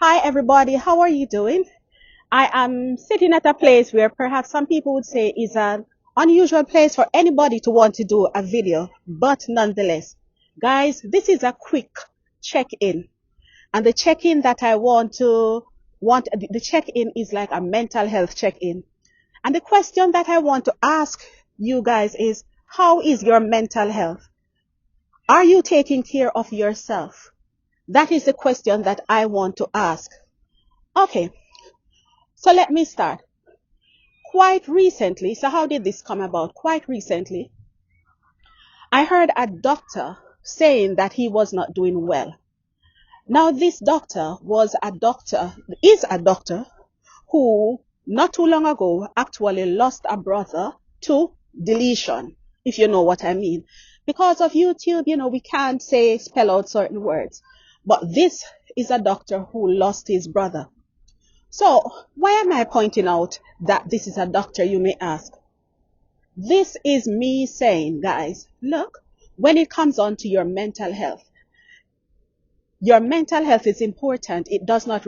Hi, everybody. How are you doing? I am sitting at a place where perhaps some people would say is an unusual place for anybody to want to do a video, but nonetheless, guys, this is a quick check-in. And the check-in that I the check-in is like a mental health check-in. And the question that I want to ask you guys is, how is your mental health? Are you taking care of yourself? That is the question that I want to ask. Okay, so let me start. Quite recently, so how did this come about? Quite recently, I heard a doctor saying that he was not doing well. Now, this doctor is a doctor who not too long ago actually lost a brother to deletion, if you know what I mean. Because of YouTube, we can't spell out certain words. But this is a doctor who lost his brother. So, why am I pointing out that this is a doctor, you may ask? This is me saying, guys, look, when it comes on to your mental health is important. It does not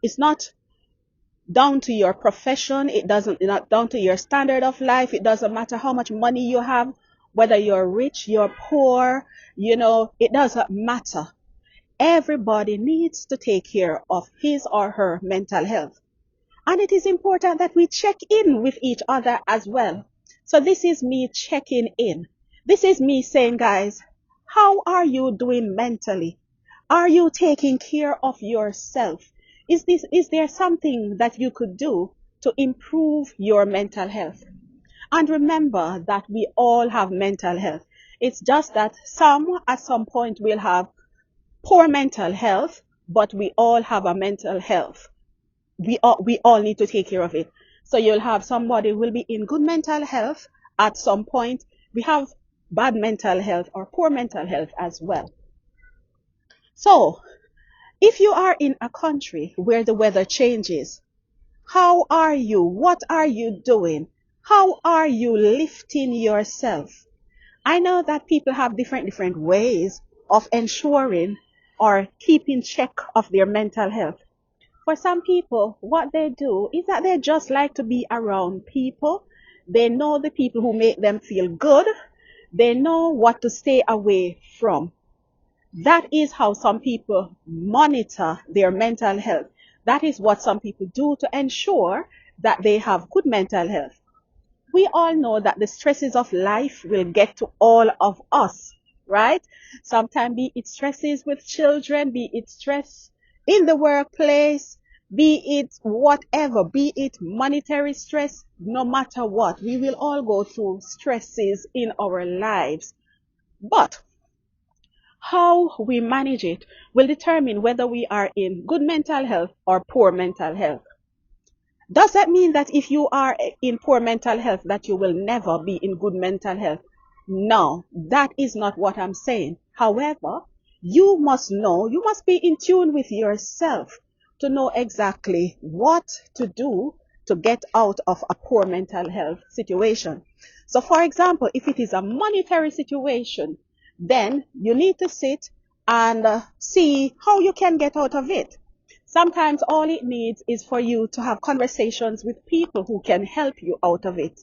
it's not down to your profession. Not down to your standard of life. It doesn't matter how much money you have, whether you're rich, you're poor, it doesn't matter. Everybody needs to take care of his or her mental health. And it is important that we check in with each other as well. So this is me checking in. This is me saying, guys, how are you doing mentally? Are you taking care of yourself? Is there something that you could do to improve your mental health? And remember that we all have mental health. It's just that some at some point will have poor mental health, but we all have a mental health. We all need to take care of it. So you'll have somebody will be in good mental health at some point. We have bad mental health or poor mental health as well. So if you are in a country where the weather changes, how are you? What are you doing? How are you lifting yourself? I know that people have different ways of ensuring or keeping check of their mental health. For some people, what they do is that they just like to be around people. They know the people who make them feel good. They know what to stay away from. That is how some people monitor their mental health. That is what some people do to ensure that they have good mental health. We all know that the stresses of life will get to all of us, right? Sometimes be it stresses with children, be it stress in the workplace, be it whatever, be it monetary stress, no matter what, we will all go through stresses in our lives. But how we manage it will determine whether we are in good mental health or poor mental health. Does that mean that if you are in poor mental health that you will never be in good mental health? No, that is not what I'm saying. However, you must be in tune with yourself to know exactly what to do to get out of a poor mental health situation. So for example, if it is a monetary situation, then you need to sit and see how you can get out of it. Sometimes all it needs is for you to have conversations with people who can help you out of it.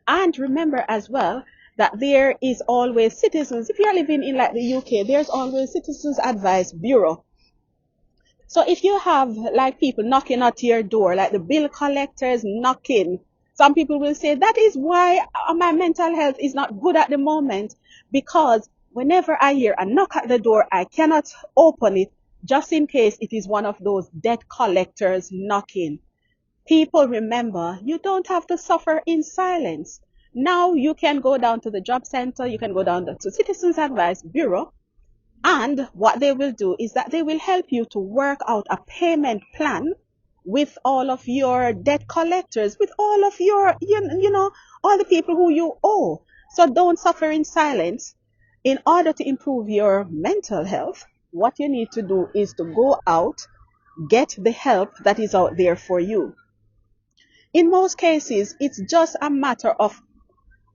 And remember as well that there is always citizens. If you're living in like the UK, there's always Citizens Advice Bureau. So if you have like people knocking at your door, like the bill collectors knocking, some people will say that is why my mental health is not good at the moment, because whenever I hear a knock at the door, I cannot open it just in case it is one of those debt collectors knocking. People, remember, you don't have to suffer in silence. Now you can go down to the job center, you can go down to Citizens Advice Bureau, and what they will do is that they will help you to work out a payment plan with all of your debt collectors, with all of your, all the people who you owe. So don't suffer in silence. In order to improve your mental health, what you need to do is to go out, get the help that is out there for you. In most cases, it's just a matter of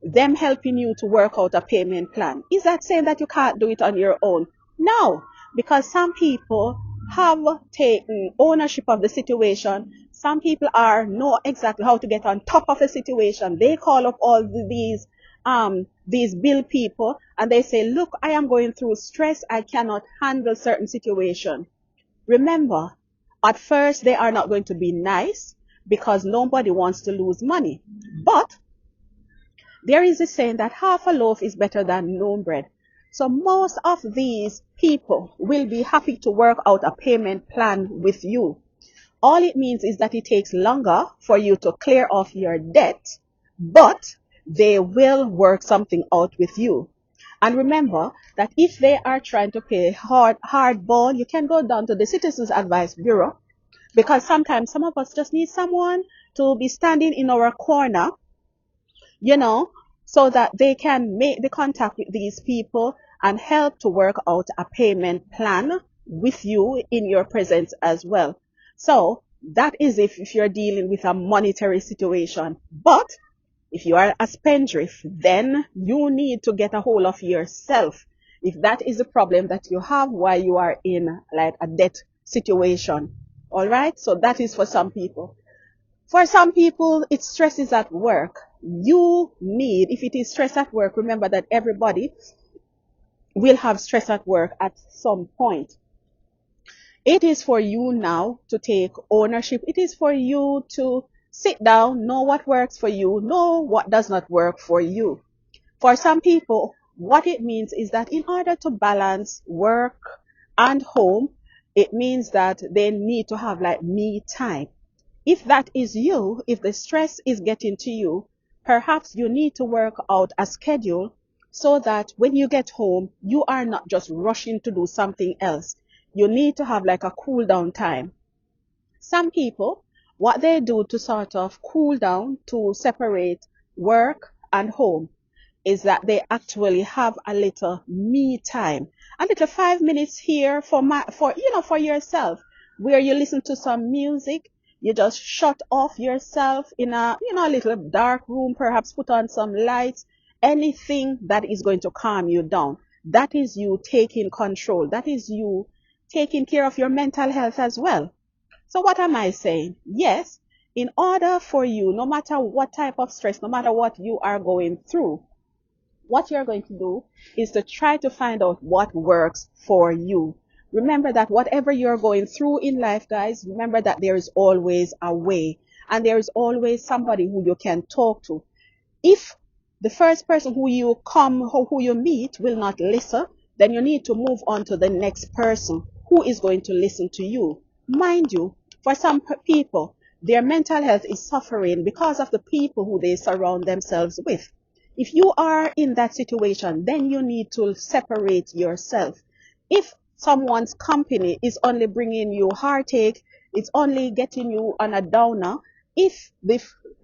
them helping you to work out a payment plan. Is that saying that you can't do it on your own? No, because some people have taken ownership of the situation. Some people are know exactly how to get on top of a situation. They call up all these bill people and they say, look, I am going through stress. I cannot handle certain situation. Remember, at first they are not going to be nice because nobody wants to lose money. But there is a saying that half a loaf is better than no bread. So most of these people will be happy to work out a payment plan with you. All it means is that it takes longer for you to clear off your debt, but they will work something out with you. And remember that if they are trying to pay hardball, you can go down to the Citizens Advice Bureau, because sometimes some of us just need someone to be standing in our corner, you know, so that they can make the contact with these people and help to work out a payment plan with you in your presence as well. So that is if you're dealing with a monetary situation. But if you are a spendthrift, then you need to get a hold of yourself. If that is the problem that you have while you are in like a debt situation. All right. So that is for some people. For some people, it's stresses at work. You need, if it is stress at work, remember that everybody will have stress at work at some point. It is for you now to take ownership. It is for you to sit down, know what works for you, know what does not work for you. For some people, what it means is that in order to balance work and home, it means that they need to have like me time. If that is you, if the stress is getting to you, perhaps you need to work out a schedule so that when you get home, you are not just rushing to do something else. You need to have like a cool down time. Some people, what they do to sort of cool down, to separate work and home, is that they actually have a little me time, a little 5 minutes here for yourself, where you listen to some music, you just shut off yourself in a little dark room, perhaps put on some lights, anything that is going to calm you down. That is you taking control. That is you taking care of your mental health as well. So what am I saying? Yes, in order for you, no matter what type of stress, no matter what you are going through, what you're going to do is to try to find out what works for you. Remember that whatever you're going through in life, guys, remember that there is always a way and there is always somebody who you can talk to. If the first person who you meet will not listen, then you need to move on to the next person who is going to listen to you. Mind you, for some people, their mental health is suffering because of the people who they surround themselves with. If you are in that situation, then you need to separate yourself. If someone's company is only bringing you heartache, it's only getting you on a downer, if the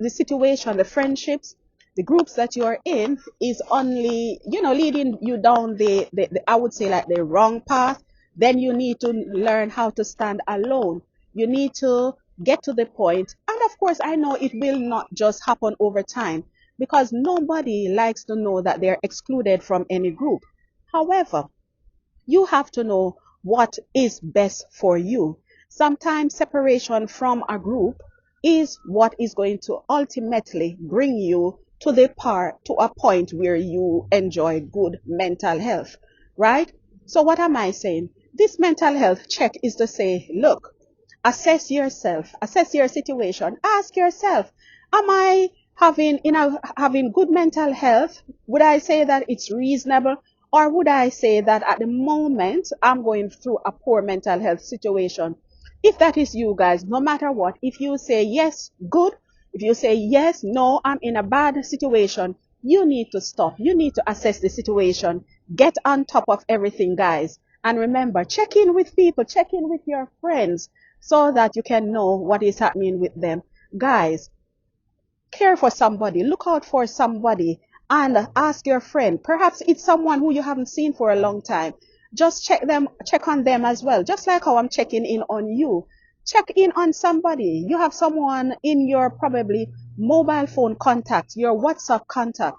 situation, the friendships, the groups that you're in is only, leading you down the I would say like the wrong path, then you need to learn how to stand alone. You need to get to the point. And of course, I know it will not just happen over time because nobody likes to know that they're excluded from any group. However, you have to know what is best for you. Sometimes separation from a group is what is going to ultimately bring you to a point where you enjoy good mental health, right? So what am I saying? This mental health check is to say, look, assess yourself, assess your situation, ask yourself, am I having good mental health? Would I say that it's reasonable? Or would I say that at the moment I'm going through a poor mental health situation? If that is you guys, no matter what, if you say yes, good. If you say yes, no, I'm in a bad situation, you need to stop. You need to assess the situation. Get on top of everything, guys. And remember, check in with people, check in with your friends so that you can know what is happening with them. Guys, care for somebody, look out for somebody, and ask your friend. Perhaps it's someone who you haven't seen for a long time. Just check on them as well. Just like how I'm checking in on you. Check in on somebody. You have someone in your probably mobile phone contact, your WhatsApp contact,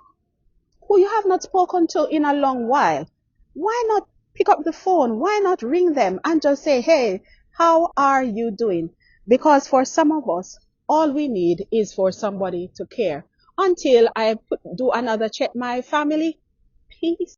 who you have not spoken to in a long while. Why not Pick up the phone. Why not ring them and just say, hey, how are you doing? Because for some of us, all we need is for somebody to care. Until I do another check my family, peace.